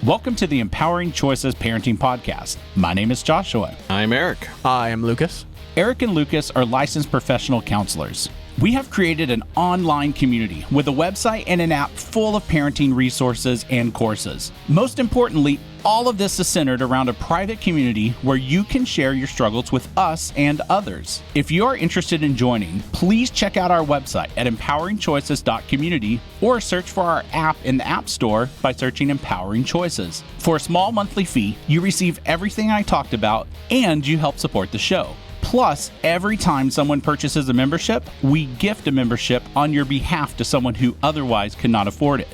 Welcome to the Empowering Choices Parenting Podcast. My name is Joshua. I'm Erik. I am Lucas. Erik and Lucas are licensed professional counselors. We have created an online community with a website and an app full of parenting resources and courses. Most importantly, all of this is centered around a private community where you can share your struggles with us and others. If you are interested in joining, please check out our website at empoweringchoices.community or search for our app in the App Store by searching Empowering Choices. For a small monthly fee, you receive everything I talked about and you help support the show. Plus, every time someone purchases a membership, we gift a membership on your behalf to someone who otherwise could not afford it.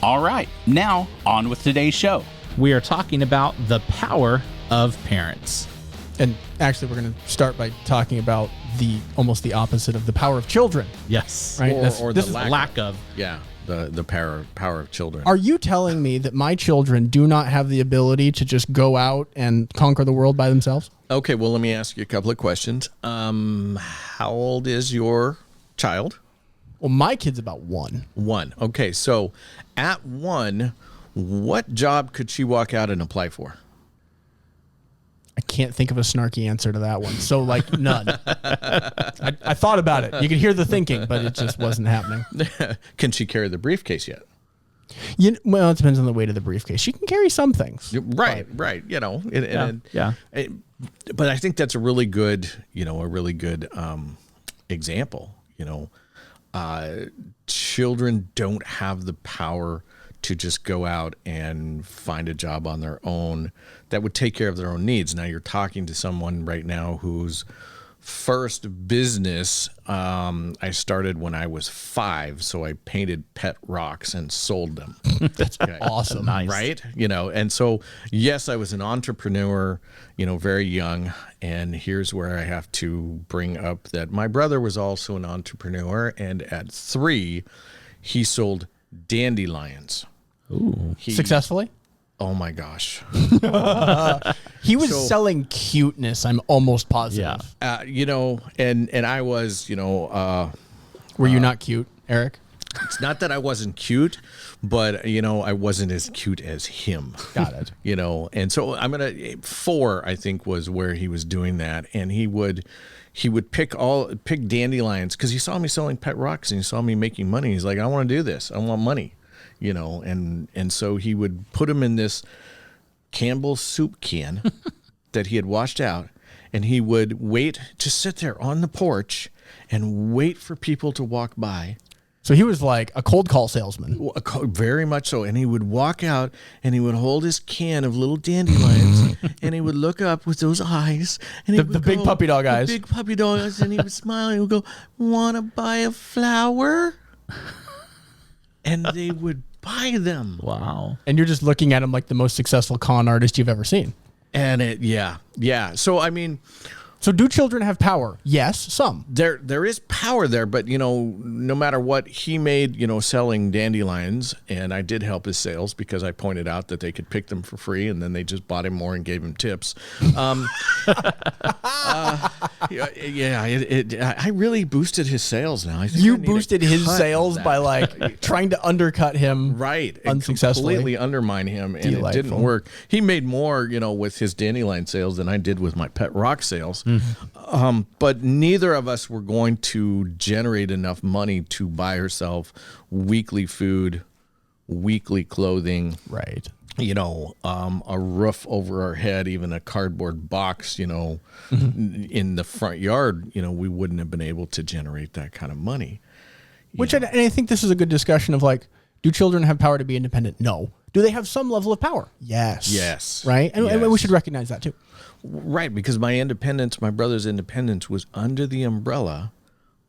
All right, now on with today's show. We are talking about the power of parents. And actually, we're going to start by talking about almost the opposite of the power of children. Yes. Right? Or this the is lack of. Yeah, the power of children. Are you telling me that my children do not have the ability to just go out and conquer the world by themselves? Okay, well, let me ask you a couple of questions. How old is your child? Well, my kid's about 1. 1. Okay, so at 1, what job could she walk out and apply for? I can't think of a snarky answer to that one. So, none. I thought about it. You could hear the thinking, but it just wasn't happening. Can she carry the briefcase yet? Well, it depends on the weight of the briefcase. She can carry some things. Right. But I think that's a really good, example. Children don't have the power to just go out and find a job on their own that would take care of their own needs. Now you're talking to someone right now whose first business I started when I was 5, so I painted pet rocks and sold them. That's awesome. Nice. Right? And so, yes, I was an entrepreneur, very young. And here's where I have to bring up that my brother was also an entrepreneur. And at 3, he sold dandelions. Ooh. Successfully? Oh my gosh. He was selling cuteness, I'm almost positive. Yeah. And I was, Were you not cute, Erik? it's not that I wasn't cute, but, I wasn't as cute as him. Got it. And so 4, I think, was where he was doing that. And he would pick dandelions because he saw me selling pet rocks and he saw me making money. He's like, I want to do this. I want money. And so he would put them in this Campbell's soup can that he had washed out, and he would just sit there on the porch and wait for people to walk by. So he was like a cold call salesman. Very much so. And he would walk out and he would hold his can of little dandelions and he would look up with those eyes. And The big puppy dog eyes. Big puppy dog eyes. And he would smile and he would go, want to buy a flower? And they would buy them. Wow. And you're just looking at him like the most successful con artist you've ever seen. And yeah. So So do children have power? Yes, some. there is power there, but no matter what he made, selling dandelions, and I did help his sales because I pointed out that they could pick them for free, and then they just bought him more and gave him tips. I really boosted his sales. Now I think You boosted his sales by trying to undercut him, right, unsuccessfully, completely undermine him, and Delightful. it didn't work. He made more, with his dandelion sales than I did with my pet rock sales. But neither of us were going to generate enough money to buy ourselves weekly food, weekly clothing, right? A roof over our head, even a cardboard box, in the front yard. We wouldn't have been able to generate that kind of money. And I think this is a good discussion of do children have power to be independent? No. Do they have some level of power? Yes. Yes. Right? And Yes. we should recognize that too. Right, because my brother's independence was under the umbrella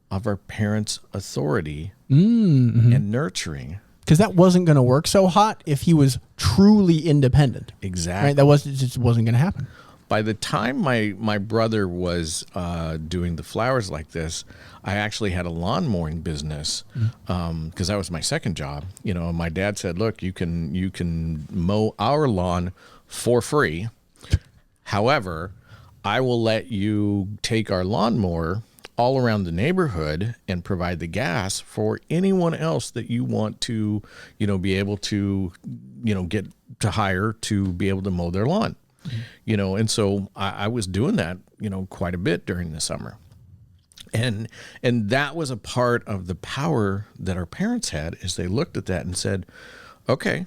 of our parents' authority and nurturing. Because that wasn't going to work so hot if he was truly independent. Exactly. Right? It just wasn't going to happen. By the time my brother was doing the flowers like this, I actually had a lawn mowing business because that was my second job. My dad said, "Look, you can mow our lawn for free. However, I will let you take our lawnmower all around the neighborhood and provide the gas for anyone else that you want to, be able to, get to hire to be able to mow their lawn. And so I was doing that, quite a bit during the summer. And that was a part of the power that our parents had, is they looked at that and said, okay,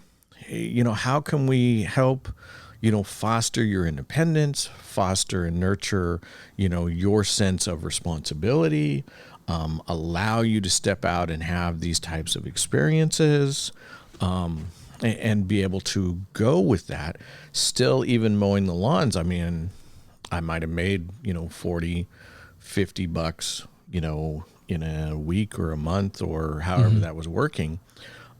how can we help, foster your independence, foster and nurture, your sense of responsibility, allow you to step out and have these types of experiences, and be able to go with that. Still, even mowing the lawns, I mean, I might have made, $40, $50, in a week or a month or however that was working.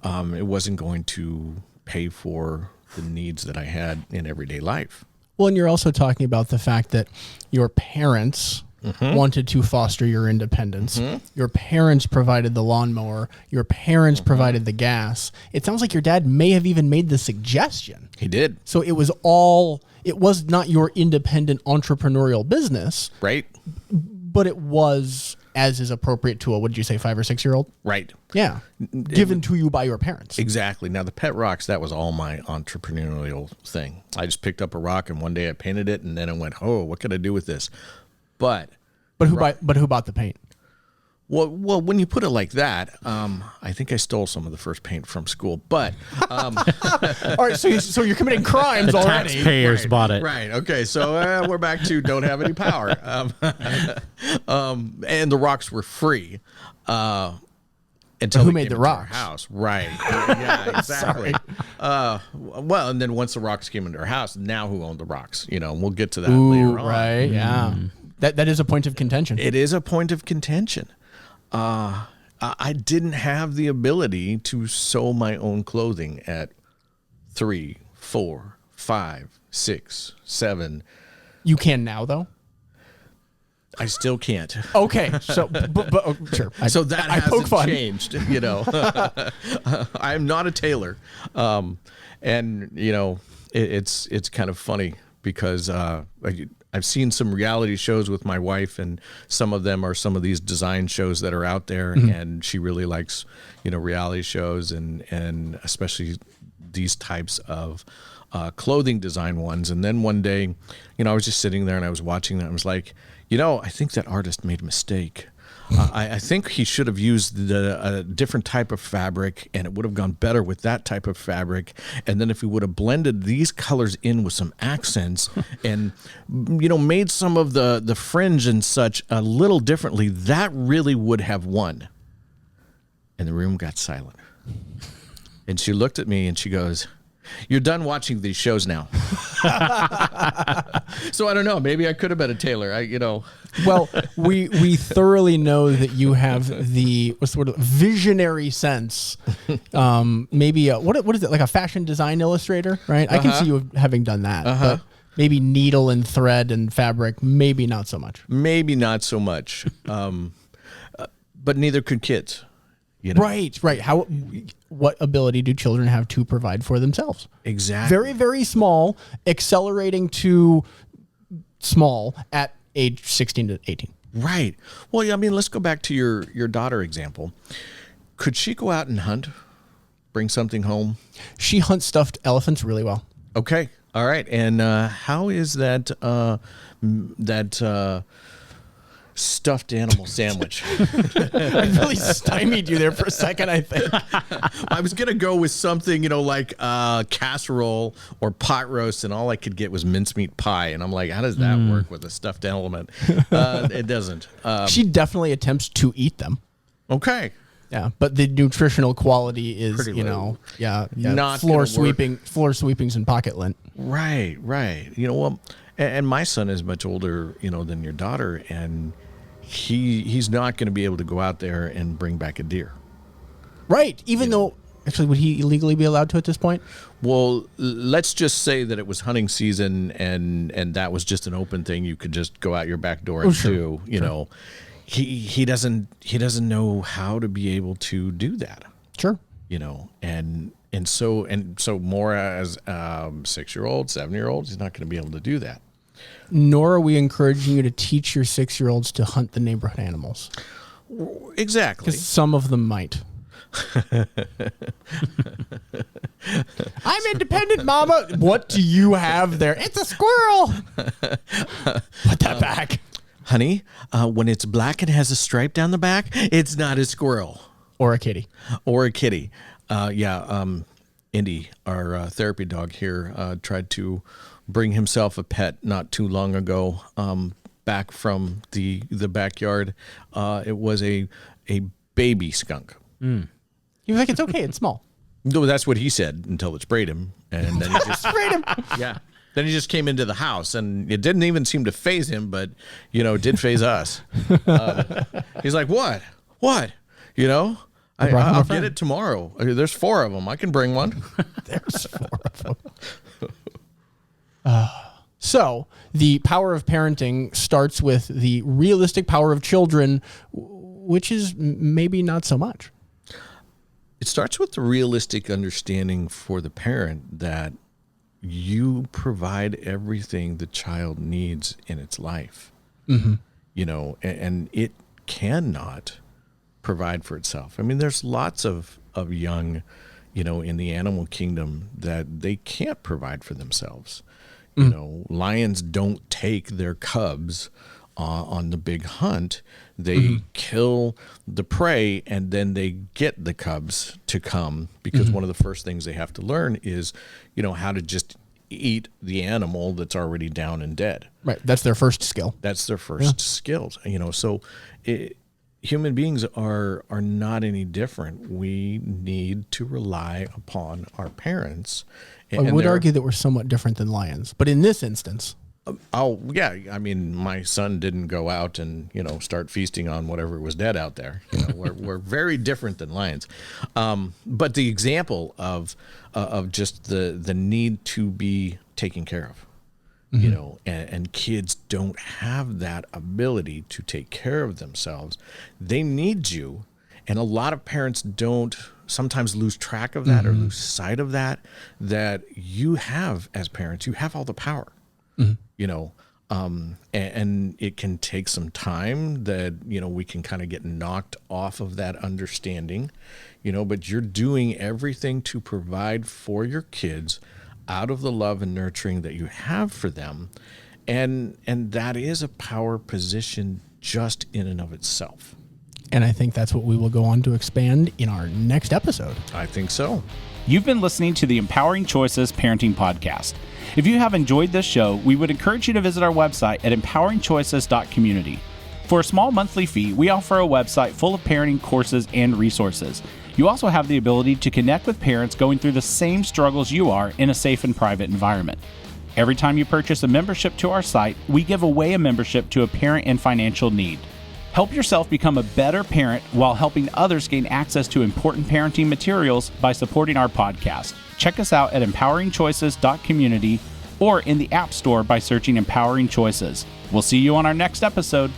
It wasn't going to pay for the needs that I had in everyday life. Well, and you're also talking about the fact that your parents wanted to foster your independence. Your parents provided the lawnmower. Your parents provided the gas. It sounds like your dad may have even made the suggestion. He did. So it was not your independent entrepreneurial business. Right. But it was, as is appropriate to a, what did you say, 5 or 6 year old? Right. Yeah. Given to you by your parents. Exactly. Now, the pet rocks, that was all my entrepreneurial thing. I just picked up a rock and one day I painted it, and then I went, oh, what could I do with this? But who bought the paint? Well, when you put it like that, I think I stole some of the first paint from school. But all right, so you're committing crimes the already. Taxpayers bought it. Right. Okay. So we're back to don't have any power. And the rocks were free. Until who they made came the into our rocks? house? Right. Yeah. Exactly. Well, and then once the rocks came into our house, now who owned the rocks? We'll get to that later on. Right. Yeah. That is a point of contention. It is a point of contention. I didn't have the ability to sew my own clothing at 3, 4, 5, 6, 7. You can now, though? I still can't. Okay. So, but sure. So that I poke hasn't fun. changed, I'm not a tailor. And, it's kind of funny because I've seen some reality shows with my wife, and some of them are some of these design shows that are out there, and she really likes, reality shows and especially these types of clothing design ones. And then one day, I was just sitting there and I was watching that. I was like, I think that artist made a mistake. I think he should have used a different type of fabric, and it would have gone better with that type of fabric. And then if he would have blended these colors in with some accents and, made some of the fringe and such a little differently, that really would have won. And the room got silent. And she looked at me and she goes, "You're done watching these shows now." So I don't know. Maybe I could have been a tailor. Well, we thoroughly know that you have the visionary sense. Maybe what is it, like a fashion design illustrator, right? I can see you having done that. But maybe needle and thread and fabric, maybe not so much. Maybe not so much. But neither could kids. Right. What ability do children have to provide for themselves? Exactly. Very, very small, accelerating to small at age 16 to 18. Right. Well, yeah, I mean, let's go back to your daughter example. Could she go out and hunt, bring something home? She hunts stuffed elephants really well. Okay. All right. And how is that stuffed animal sandwich? I really stymied you there for a second, I think. I was going to go with something, like casserole or pot roast, and all I could get was mincemeat pie. And I'm like, how does that work with a stuffed element? It doesn't. She definitely attempts to eat them. Okay. Yeah, but the nutritional quality is, Pretty low. Not floor sweepings and pocket lint. Right. Well, and my son is much older, than your daughter, and he's not going to be able to go out there and bring back a deer. Right. Even though, actually, would he illegally be allowed to at this point? Well, let's just say that it was hunting season and that was just an open thing. You could just go out your back door and do, know. He doesn't know how to be able to do that. Sure. And so more as 6-year-old, 7-year-old, he's not going to be able to do that. Nor are we encouraging you to teach your 6-year-olds to hunt the neighborhood animals. Exactly. Because some of them might. I'm independent, Mama. What do you have there? It's a squirrel. Put that back. Honey, when it's black and has a stripe down the back, it's not a squirrel. Or a kitty. Or a kitty. Indy, our therapy dog here, tried to bring himself a pet not too long ago, back from the backyard. It was a baby skunk. He was like, it's okay, it's small. No, that's what he said until it sprayed him. And then he just Sprayed him. Yeah. Then he just came into the house, and it didn't even seem to faze him, but, it did faze us. He's like, what? I'll get it tomorrow. There's 4 of them. I can bring one. There's 4 of them. So the power of parenting starts with the realistic power of children, which is maybe not so much. It starts with the realistic understanding for the parent that you provide everything the child needs in its life. Mm-hmm. And it cannot provide for itself. I mean, there's lots of young, in the animal kingdom that they can't provide for themselves. Lions don't take their cubs on the big hunt. They kill the prey, and then they get the cubs to come, because one of the first things they have to learn is, how to just eat the animal that's already down and dead. Right. That's their first skill. That's their first skills. So human beings are not any different. We need to rely upon our parents. I would argue that we're somewhat different than lions, but in this instance. Oh, yeah. I mean, my son didn't go out and, start feasting on whatever was dead out there. We're very different than lions. But the example of just the need to be taken care of, and kids don't have that ability to take care of themselves. They need you. And a lot of parents don't sometimes lose track of that or lose sight of that you have, as parents, you have all the power. And it can take some time that, we can kind of get knocked off of that understanding, but you're doing everything to provide for your kids out of the love and nurturing that you have for them. And that is a power position just in and of itself. And I think that's what we will go on to expand in our next episode. I think so. You've been listening to the Empowering Choices Parenting Podcast. If you have enjoyed this show, we would encourage you to visit our website at empoweringchoices.community. For a small monthly fee, we offer a website full of parenting courses and resources. You also have the ability to connect with parents going through the same struggles you are in a safe and private environment. Every time you purchase a membership to our site, we give away a membership to a parent in financial need. Help yourself become a better parent while helping others gain access to important parenting materials by supporting our podcast. Check us out at empoweringchoices.community or in the App Store by searching Empowering Choices. We'll see you on our next episode.